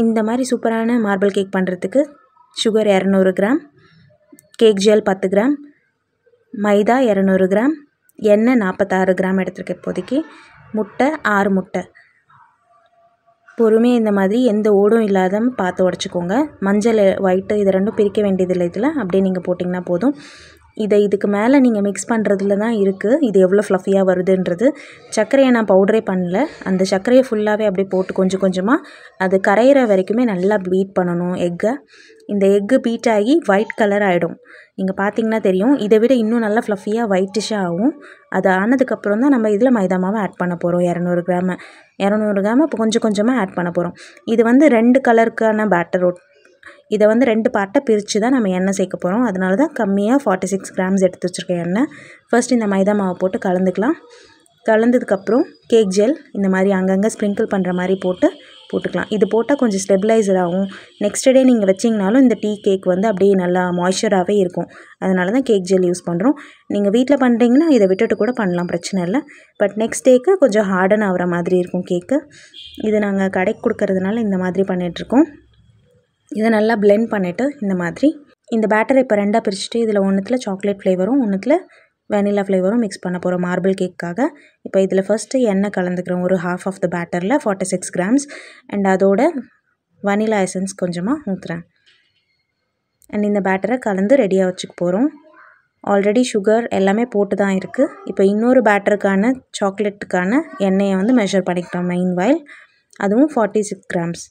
இந்த மாதிரி சூப்பரான மார்பிள் கேக் பண்ணுறதுக்கு sugar 200 gram, cake gel 10 gram, மைதா 200 கிராம், எண்ணெய் 46 கிராம் எடுத்துருக்கேன் இப்போதைக்கு, முட்டை 6 முட்டை. பொறுமையாக இந்த மாதிரி எந்த ஓடும் இல்லாத பார்த்து உடச்சிக்கோங்க. மஞ்சள் ஒயிட்டு இது ரெண்டும் பிரிக்க வேண்டியதில்லை, இதில் அப்படியே நீங்கள் போட்டிங்கன்னா போதும். இதுக்கு மேலே நீங்கள் மிக்ஸ் பண்ணுறதுல தான் இருக்குது இது எவ்வளோ ஃப்ளஃபியாக வருதுன்றது. சர்க்கரையை நான் பவுடரே பண்ணல, அந்த சர்க்கரையை ஃபுல்லாகவே அப்படியே போட்டு கொஞ்சம் கொஞ்சமாக அது கரையிற வரைக்குமே நல்லா பீட் பண்ணணும் எக்கை. இந்த எக்கு பீட் ஆகி ஒயிட் கலர் ஆகிடும், நீங்கள் பார்த்தீங்கன்னா தெரியும். இதை விட இன்னும் நல்லா ஃப்ளஃபியாக ஒயிட்டிஷாக ஆகும். அது ஆனதுக்கப்புறம் தான் நம்ம இதில் மைதா மாவை ஆட் பண்ண போகிறோம். 200 கிராம் இப்போ கொஞ்சம் கொஞ்சமாக ஆட் பண்ண போகிறோம். இது வந்து 2 கலருக்கான பேட்டர். இதை வந்து 2 பார்ட்டாக பிரித்து தான் நம்ம எண்ணெய் சேர்க்க போகிறோம். அதனால தான் கம்மியாக 46 கிராம்ஸ் எடுத்து வச்சுருக்கேன் எண்ணெய். ஃபர்ஸ்ட் இந்த மைதா மாவை போட்டு கலந்துக்கலாம். கலந்ததுக்கப்புறம் கேக் ஜெல் இந்த மாதிரி அங்கங்கே ஸ்ப்ரிங்கிள் பண்ணுற மாதிரி போட்டுக்கலாம். இது போட்டால் கொஞ்சம் ஸ்டெபிளைசர் ஆகும். நெக்ஸ்ட் டே நீங்கள் வச்சிங்கனாலும் இந்த டீ கேக் வந்து அப்படியே நல்லா மாய்ஸ்சராகவே இருக்கும். அதனால தான் கேக் ஜெல் யூஸ் பண்ணுறோம். நீங்கள் வீட்டில் பண்ணுறீங்கன்னா இதை விட்டுட்டு கூட பண்ணலாம், பிரச்சனை இல்லை. பட் நெக்ஸ்ட் டேக்கு கொஞ்சம் ஹார்டன் ஆகிற மாதிரி இருக்கும் கேக்கு. இது நாங்கள் கடைக்கு கொடுக்கறதுனால இந்த மாதிரி பண்ணிகிட்ருக்கோம். இதை நல்லா பிளெண்ட் பண்ணிவிட்டு இந்த மாதிரி இந்த பேட்டரை இப்போ 2ஆக பிரிச்சுட்டு இதில் ஒன்றுத்தில் சாக்லேட் ஃப்ளேவரும் ஒன்றுத்தில் வெனிலா ஃப்ளேவரும் மிக்ஸ் பண்ண போகிறோம் மார்பிள் கேக்காக. இப்போ இதில் ஃபஸ்ட்டு எண்ணெய் கலந்துக்கிறோம், ஒரு half ஆஃப் த பேட்டரில் 46 கிராம்ஸ். அண்ட் அதோட வனிலா எசன்ஸ் கொஞ்சமாக ஊற்றுறேன். அண்ட் இந்த பேட்டரை கலந்து ரெடியாக வச்சுக்க போகிறோம். ஆல்ரெடி சுகர் எல்லாமே போட்டு தான் இருக்குது. இப்போ இன்னொரு பேட்டருக்கான சாக்லேட்டுக்கான எண்ணெயை வந்து மெஷர் பண்ணிக்கிட்டோம் மெயின் வாயில். அதுவும் 46 கிராம்ஸ்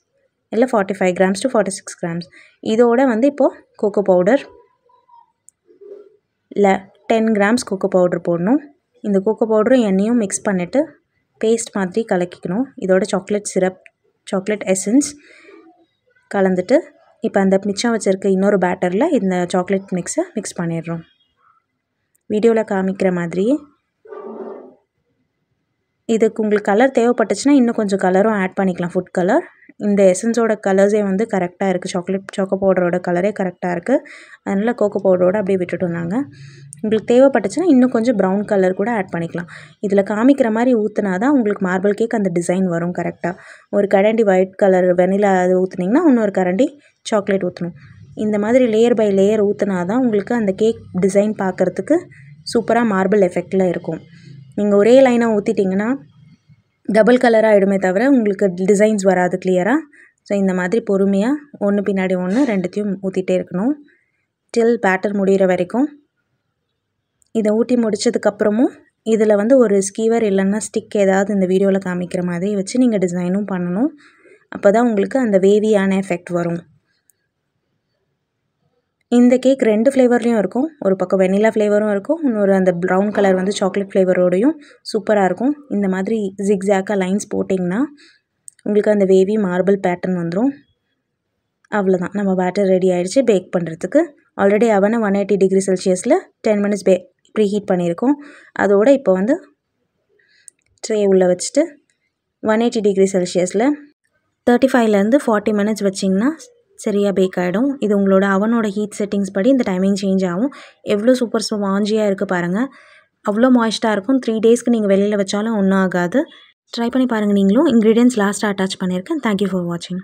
இல்லை 45 கிராம்ஸ் to 46 கிராம்ஸ். இதோட வந்து இப்போது கோகோ பவுடர் இல்லை 10 கிராம்ஸ் கோகோ பவுடர் போடணும். இந்த கோகோ பவுடரும் எண்ணெயும் மிக்ஸ் பண்ணிவிட்டு பேஸ்ட் மாதிரி கலக்கிக்கணும். இதோட சாக்லேட் சிரப், சாக்லேட் எசன்ஸ் கலந்துட்டு இப்போ அந்த மிச்சம் வச்சுருக்க இன்னொரு பேட்டரில் இந்த சாக்லேட் மிக்ஸை மிக்ஸ் பண்ணிடுறோம். வீடியோவில் காமிக்கிற மாதிரியே இதுக்கு உங்களுக்கு கலர் தேவைப்பட்டுச்சுன்னா இன்னும் கொஞ்சம் கலரும் ஆட் பண்ணிக்கலாம், ஃபுட் கலர். இந்த எசன்ஸோட கலர்ஸே வந்து கரெக்டாக இருக்குது, கோகோ பவுடரோட கலரே கரெக்டாக இருக்குது. அதனால் கோகோ பவுடரோடு அப்படியே விட்டுட்டோம் நாங்கள். உங்களுக்கு தேவைப்பட்டுச்சுன்னா இன்னும் கொஞ்சம் ப்ரௌன் கலர் கூட ஆட் பண்ணிக்கலாம். இதில் காமிக்கிற மாதிரி ஊற்றினா தான் உங்களுக்கு மார்பிள் கேக் அந்த டிசைன் வரும் கரெக்டாக. ஒரு கரண்டி ஒயிட் கலர் வெனிலா அது ஊற்றுனீங்கன்னா இன்னொரு கரண்டி சாக்லேட் ஊற்றணும். இந்த மாதிரி லேயர் பை லேயர் ஊற்றினா தான் உங்களுக்கு அந்த கேக் டிசைன் பார்க்குறதுக்கு சூப்பராக மார்பிள் எஃபெக்டில் இருக்கும். நீங்கள் ஒரே லைனாக ஊற்றிட்டிங்கன்னா டபுள் கலராக ஆகிடுமே தவிர உங்களுக்கு டிசைன்ஸ் வராது கிளியராக. ஸோ இந்த மாதிரி பொறுமையாக ஒன்று பின்னாடி ஒன்று ரெண்டுத்தையும் ஊற்றிட்டே இருக்கணும் டில் பேட்டர் முடிகிற வரைக்கும். இதை ஊற்றி முடித்ததுக்கப்புறமும் இதில் வந்து ஒரு ஸ்கீவர் இல்லைன்னா ஸ்டிக் ஏதாவது இந்த வீடியோவில் காமிக்கிற மாதிரி வச்சு நீங்கள் டிசைனும் பண்ணணும். அப்போ தான் உங்களுக்கு அந்த வேவியான எஃபெக்ட் வரும். இந்த கேக் 2 ஃப்ளேவர்லேயும் இருக்கும். ஒரு பக்கம் வெனிலா ஃப்ளேவரும் இருக்கும், இன்னொரு அந்த ப்ரௌன் கலர் வந்து சாக்லேட் ஃப்ளேவரோடையும் சூப்பராக இருக்கும். இந்த மாதிரி ஜிக்ஸாக்காக லைன்ஸ் போட்டிங்கன்னா உங்களுக்கு அந்த வேவி மார்பிள் பேட்டர்ன் வந்துடும். அவ்வளோதான், நம்ம பேட்டர் ரெடி ஆகிடுச்சு பேக் பண்ணுறதுக்கு. ஆல்ரெடி அவனை 180 டிகிரி செல்சியஸில் 10 மினிட்ஸ் ப்ரீ ஹீட் பண்ணியிருக்கோம். அதோடு இப்போ வந்து ட்ரே உள்ளே வச்சுட்டு 180 டிகிரி செல்சியஸில் 35லேருந்து 40 மினிட்ஸ் வச்சிங்கன்னா சரியாக பேக் ஆகிடும். இது உங்களோட அவனோட ஹீட் செட்டிங்ஸ் படி இந்த டைமிங் சேஞ்ச் ஆகும். எவ்வளோ சூப்பர் ஸ்பாஞ்சியாக இருக்குது பாருங்கள், அவ்வளோ மாய்ஸ்ட்டாக இருக்கும். 3 டேஸ்க்கு நீங்கள் வெளியில் வச்சாலும் ஒன்றும் ஆகாது. ட்ரை பண்ணி பாருங்கள் நீங்களும். இன்க்ரீடியன்ட்ஸ் லாஸ்ட்டாக அட்டாச் பண்ணியிருக்கேன். தேங்க்யூ ஃபார் வாட்சிங்.